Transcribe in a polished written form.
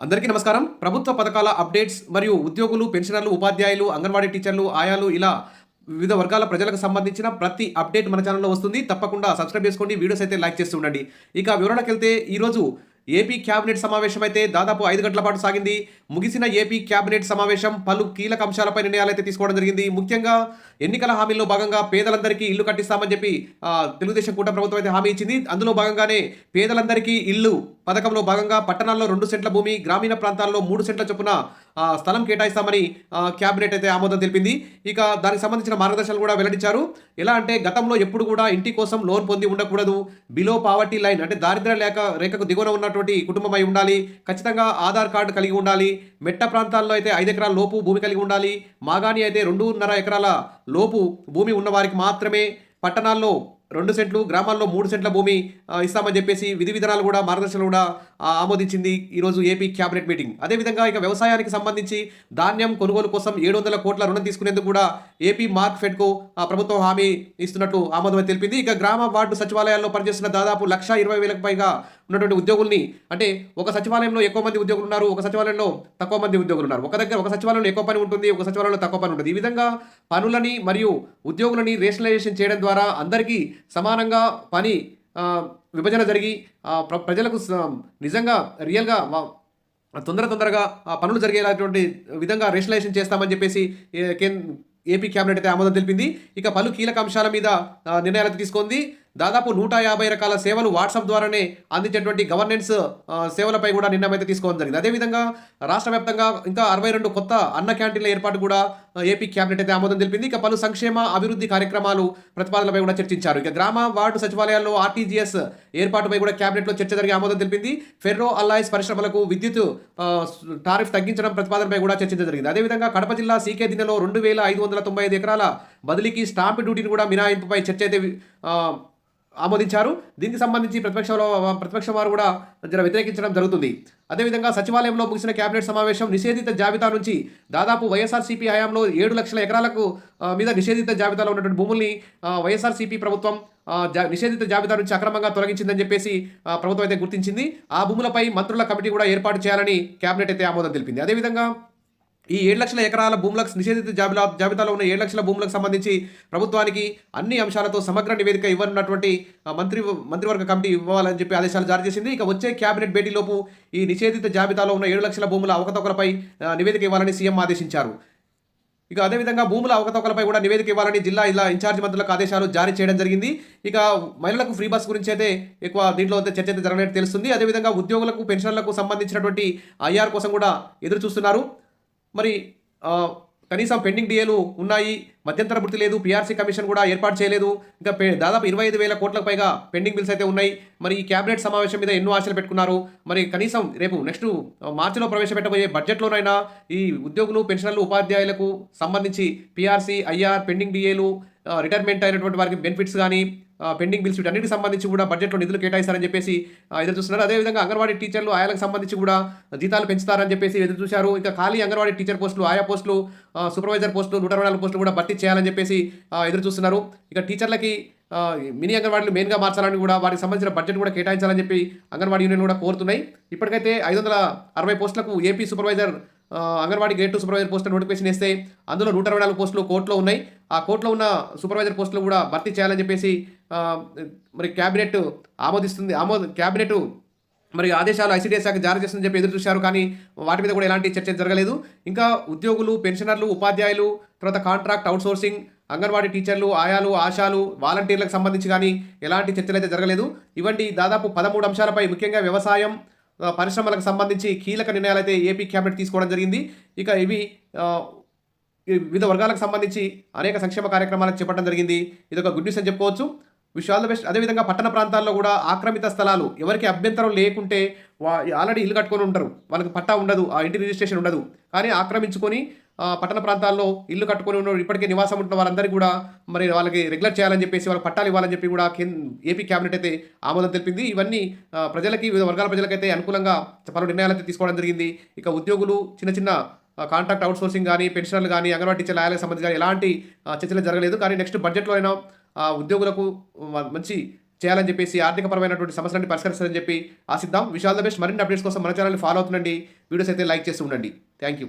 అందరికీ నమస్కారం. ప్రభుత్వ పథకాల అప్డేట్స్ మరియు ఉద్యోగులు, పెన్షనర్లు, ఉపాధ్యాయులు, అంగన్వాడీ టీచర్లు, ఆయాలు ఇలా వివిధ వర్గాల ప్రజలకు సంబంధించిన ప్రతి అప్డేట్ మన ఛానల్‌లో వస్తుంది. తప్పకుండా సబ్స్క్రైబ్ చేసుకోండి. వీడియోస్ అయితే లైక్ చేస్తూ ఉండండి. ఇక వివరణకెళ్తే ఈరోజు ఏపీ క్యాబినెట్ సమావేశం అయితే దాదాపు 5 గంటల పాటు సాగింది. ముగిసిన ఏపీ క్యాబినెట్ సమావేశం పలు కీలక అంశాలపై నిర్ణయాలైతే తీసుకోవడం జరిగింది. ముఖ్యంగా ఎన్నికల హామీల్లో భాగంగా పేదలందరికీ ఇల్లు కట్టిస్తామని చెప్పి తెలుగుదేశం కూటమి ప్రభుత్వం అయితే హామీ ఇచ్చింది. అందులో భాగంగానే పేదలందరికీ ఇల్లు పథకంలో భాగంగా పట్టణాల్లో 2 సెంట్ల భూమి, గ్రామీణ ప్రాంతాల్లో 3 సెంట్ల చొప్పున స్థలం కేటాయిస్తామని క్యాబినెట్ అయితే ఆమోదం తెలిపింది. ఇక దానికి సంబంధించిన మార్గదర్శకాలు కూడా వెల్లడించారు. ఎలా అంటే గతంలో ఎప్పుడు కూడా ఇంటి కోసం లోన్ పొంది ఉండకూడదు. బిలో పావర్టీ లైన్ అంటే దారిద్ర్య రేఖకు దిగువన ఉన్నటువంటి కుటుంబం అయి ఉండాలి. ఖచ్చితంగా ఆధార్ కార్డు కలిగి ఉండాలి. మెట్ట ప్రాంతాల్లో అయితే 5 ఎకరాల లోపు భూమి కలిగి ఉండాలి. మాగాణి అయితే 2.5 ఎకరాల లోపు భూమి ఉన్న వారికి మాత్రమే, పట్టణాల్లో 2 సెంట్లు, గ్రామాల్లో 3 సెంట్ల భూమి ఇస్తామని చెప్పేసి విధి విధానాలు కూడా మార్గదర్శకాలు కూడా ఆమోదించింది ఈరోజు ఏపీ క్యాబినెట్ మీటింగ్. అదేవిధంగా ఇక వ్యవసాయానికి సంబంధించి ధాన్యం కొనుగోలు కోసం 700 కోట్ల రుణం తీసుకునేందుకు కూడా ఏపీ మార్క్ ఫెడ్కు ప్రభుత్వం హామీ ఇస్తున్నట్లు ఆమోదం తెలిపింది. ఇక గ్రామ వార్డు సచివాలయాల్లో పనిచేస్తున్న దాదాపు 1,20,000కు పైగా ఉన్నటువంటి ఉద్యోగుల్ని, అంటే ఒక సచివాలయంలో ఎక్కువ మంది ఉద్యోగులు ఉన్నారు, ఒక సచివాలయంలో తక్కువ మంది ఉద్యోగులు ఉన్నారు. ఒక సచివాలయంలో ఎక్కువ పని ఉంటుంది, ఒక సచివాలయంలో తక్కువ పని ఉంటుంది. ఈ విధంగా పనులని మరియు ఉద్యోగులని రేషనలైజేషన్ చేయడం ద్వారా అందరికీ సమానంగా పని విభజన జరిగి ప్రజలకు నిజంగా రియల్గా తొందరగా పనులు జరిగేలాంటి విధంగా రేషనలైజేషన్ చేస్తామని చెప్పేసి ఏపీ క్యాబినెట్ అయితే ఆమోదం తెలిపింది. ఇక పలు కీలక అంశాల మీద నిర్ణయాలు తీసుకుంది. దాదాపు 150 రకాల సేవలు వాట్సాప్ ద్వారానే అందించేటువంటి గవర్నెన్స్ సేవలపై కూడా నిర్ణయం అయితే తీసుకోవడం జరిగింది. అదేవిధంగా రాష్ట్ర వ్యాప్తంగా ఇంకా 62 కొత్త అన్న క్యాంటీన్ల ఏర్పాటు కూడా ఏపీ క్యాబినెట్ అయితే ఆమోదం తెలిపింది. ఇక పలు సంక్షేమ అభివృద్ధి కార్యక్రమాలు ప్రతిపాదనలపై కూడా చర్చించారు. ఇక గ్రామ వార్డు సచివాలయాల్లో ఆర్టీజీఎస్ ఏర్పాటుపై కూడా క్యాబినెట్లో చర్చ జరిగి ఆమోదం తెలిపింది. ఫెర్రో అల్లాయిస్ పరిశ్రమలకు విద్యుత్ టారిఫ్ తగ్గించడం ప్రతిపాదనపై కూడా చర్చించడం జరిగింది. అదేవిధంగా కడప జిల్లా సీకే దిన్నెలో 2,595 ఎకరాల బదిలీకి స్టాంప్ డ్యూటీని కూడా మినహాయింపుపై చర్చ అయితే ఆమోదించారు. దీనికి సంబంధించి ప్రతిపక్షం వారు కూడా వ్యతిరేకించడం జరుగుతుంది. అదేవిధంగా సచివాలయంలో ముగిసిన కేబినెట్ సమావేశం నిషేధిత జాబితా నుంచి దాదాపు వైఎస్ఆర్సీపీ హయాంలో 7 లక్షల ఎకరాలకు మీద నిషేధిత జాబితాలో ఉన్నటువంటి భూముల్ని వైఎస్ఆర్సీపీ ప్రభుత్వం నిషేధిత జాబితా నుంచి అక్రమంగా తొలగించిందని చెప్పేసి ప్రభుత్వం అయితే గుర్తించింది. ఆ భూములపై మంత్రుల కమిటీ కూడా ఏర్పాటు చేయాలని కేబినెట్ అయితే ఆమోదం తెలిపింది. అదేవిధంగా ఈ 7 లక్షల ఎకరాల భూములకు నిషేధిత జాబితాలో ఉన్న 7 లక్షల భూములకు సంబంధించి ప్రభుత్వానికి అన్ని అంశాలతో సమగ్ర నివేదిక ఇవ్వనున్నటువంటి మంత్రివర్గ కమిటీ ఇవ్వాలని చెప్పి ఆదేశాలు జారీ చేసింది. ఇక వచ్చే క్యాబినెట్ భేటీలోపు ఈ నిషేధిత జాబితాలో ఉన్న 7 లక్షల భూముల అవకతవకలపై నివేదిక ఇవ్వాలని సీఎం ఆదేశించారు. ఇక అదేవిధంగా భూముల అవకతవకలపై కూడా నివేదిక ఇవ్వాలని జిల్లా ఇన్ఛార్జ్ మంత్రులకు ఆదేశాలు జారీ చేయడం జరిగింది. ఇక మహిళలకు ఫ్రీ బస్ గురించి అయితే ఎక్కువ దీంట్లో అయితే చర్చ అయితే జరగనట్టు తెలుస్తుంది. అదేవిధంగా ఉద్యోగులకు, పెన్షన్లకు సంబంధించినటువంటి ఐఆర్ కోసం కూడా ఎదురు చూస్తున్నారు. మరి కనీసం పెండింగ్ డిఏలు ఉన్నాయి, మధ్యంతర భృతి లేదు, పీఆర్సీ కమిషన్ కూడా ఏర్పాటు చేయలేదు. ఇంకా దాదాపు 25,000 కోట్లకు పైగా పెండింగ్ బిల్స్ అయితే ఉన్నాయి. మరి ఈ క్యాబినెట్ సమావేశం మీద ఎన్నో ఆశలు పెట్టుకున్నారు. మరి కనీసం రేపు నెక్స్ట్ మార్చిలో ప్రవేశపెట్టబోయే బడ్జెట్లోనైనా ఈ ఉద్యోగులు, పెన్షనర్లు, ఉపాధ్యాయులకు సంబంధించి పీఆర్సీ, ఐఆర్, పెండింగ్ డిఏలు, రిటైర్మెంట్ అయినటువంటి వారికి బెనిఫిట్స్ కానీ, పెండింగ్ బిల్స్ వీటన్నిటికి సంబంధించి కూడా బడ్జెట్లో నిధులు కేటాయిస్తారని చెప్పేసి ఎదురు చూస్తున్నారు. అదేవిధంగా అంగన్వాడీ టీచర్లు, ఆయాలకు సంబంధించి కూడా జీతాలు పెంచుతారని చెప్పేసి ఎదురు చూశారు. ఇక ఖాళీ అంగన్వాడీ టీచర్ పోస్టులు, ఆయా పోస్టులు, సూపర్వైజర్ పోస్టులు, 124 పోస్టులు కూడా భర్తీ చేయాలని చెప్పేసి ఎదురు చూస్తున్నారు. ఇక టీచర్లకి మినీ అంగన్వాడీలు మెయిన్గా మార్చాలని కూడా, వాటికి సంబంధించిన బడ్జెట్ కూడా కేటాయించాలని చెప్పి అంగన్వాడీ యూనియన్ కూడా కోరుతున్నాయి. ఇప్పటికైతే 560 పోస్టులకు AP supervisor, anganwadi grade 2 supervisor పోస్టులు నోటిఫికేషన్ ఇస్తే అందులో 124 పోస్టులు కోర్టులో ఉన్నాయి. ఆ కోర్టులో ఉన్న సూపర్వైజర్ పోస్టులు కూడా భర్తీ చేయాలని చెప్పేసి మరి క్యాబినెట్ క్యాబినెట్ మరి ఆదేశాలు ఐసీడీఎస్ శాఖ జారీ చేస్తుందని చెప్పి ఎదురు చూశారు. కానీ వాటి మీద కూడా ఎలాంటి చర్చ జరగలేదు. ఇంకా ఉద్యోగులు, పెన్షనర్లు, ఉపాధ్యాయులు, తర్వాత కాంట్రాక్ట్ అవుట్సోర్సింగ్, అంగన్వాడీ టీచర్లు, ఆయాలు, ఆశాలు, వాలంటీర్లకు సంబంధించి కానీ ఎలాంటి చర్చలు అయితే జరగలేదు. ఇవంటి దాదాపు 13 అంశాలపై, ముఖ్యంగా వ్యవసాయం, పరిశ్రమలకు సంబంధించి కీలక నిర్ణయాలు అయితే ఏపీ క్యాబినెట్ తీసుకోవడం జరిగింది. ఇక ఇవి వివిధ వర్గాలకు సంబంధించి అనేక సంక్షేమ కార్యక్రమాలకు చేపట్టడం జరిగింది. ఇది ఒక గుడ్ న్యూస్ అని చెప్పుకోవచ్చు. Wish all the best. అదేవిధంగా పట్టణ ప్రాంతాల్లో కూడా ఆక్రమిత స్థలాలు ఎవరికి అభ్యంతరం లేకుంటే ఆల్రెడీ ఇల్లు కట్టుకొని ఉంటారు, వాళ్ళకి పట్టా ఉండదు, ఆ ఇంటి రిజిస్ట్రేషన్ ఉండదు, కానీ ఆక్రమించుకొని పట్టణ ప్రాంతాల్లో ఇల్లు కట్టుకొని ఉన్న ఇప్పటికే నివాసం ఉంటున్న వారందరికీ కూడా మరి వాళ్ళకి రెగ్యులర్ చేయాలని చెప్పేసి, వాళ్ళకి పట్టాలు ఇవ్వాలని చెప్పి కూడా ఏపీ క్యాబినెట్ అయితే ఆమోదం తెలిపింది. ఇవన్నీ ప్రజలకి, వివిధ వర్గాల ప్రజలకైతే అనుకూలంగా పలు నిర్ణయాలు అయితే తీసుకోవడం జరిగింది. ఇక ఉద్యోగులు, చిన్న కాంట్రాక్ట్ అవుట్సోర్సింగ్ కానీ, పెన్షనర్లు కానీ, అంగన్వాడీ టీచర్ల ఆయాలకు సంబంధించి కానీ ఎలాంటి చర్చలు జరగలేదు. కానీ నెక్స్ట్ బడ్జెట్లో అయినా ఉద్యోగులకు మంచి చేయాలని చెప్పేసి ఆర్థికపరమైనటువంటి సమస్యలను పరిష్కరిస్తారని చెప్పి ఆశిద్దాం. Wish all the best. మరిన్ని అప్డేట్స్ కోసం మన ఛానల్ని ఫాలో అవుతుండండి. వీడియోస్ అయితే లైక్ చేస్తూ ఉండండి. Thank you.